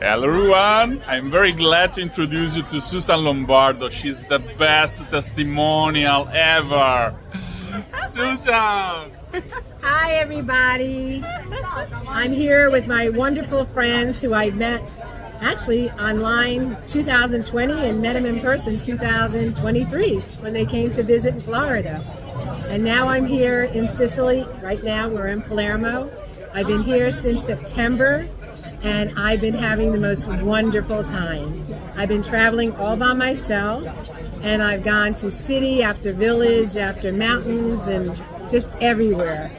Hello everyone, I'm very glad to introduce you to Susan Lombardo. She's the best testimonial ever. Susan! Hi everybody. I'm here with my wonderful friends who I met actually online 2020 and met them in person 2023 when they came to visit in Florida. And now I'm here in Sicily. Right now we're in Palermo. I've been here since September and I've been having the most wonderful time. I've been traveling all by myself and I've gone to city after village after mountains and just everywhere.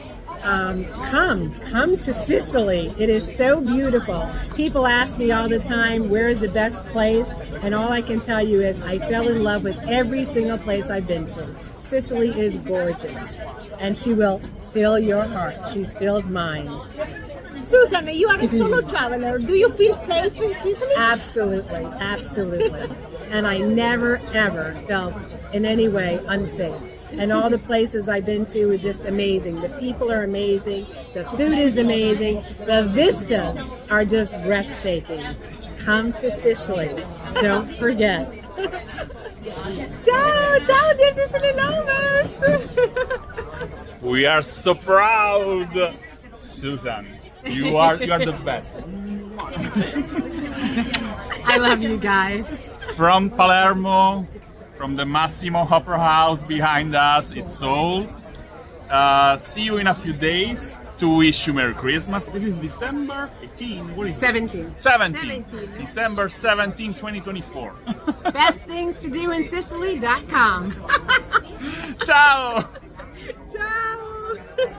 Come to Sicily. It is so beautiful. People ask me all the time, where is the best place? And all I can tell you is I fell in love with every single place I've been to. Sicily is gorgeous and she will fill your heart. She's filled mine. Susan, you are a solo traveler. Do you feel safe in Sicily? Absolutely, absolutely. And I never, ever felt in any way unsafe. And all the places I've been to are just amazing. The people are amazing. The food is amazing. The vistas are just breathtaking. Come to Sicily. Don't forget. Ciao, ciao, dear Sicily lovers. We are so proud! Susan, you are the best. I love you guys. From Palermo, from the Massimo Opera House behind us, it's all. See you in a few days to wish you Merry Christmas. This is December 18. What is it? 17. 17. December 17, 2024. Best things to do in Sicily.com. Ciao! Ciao.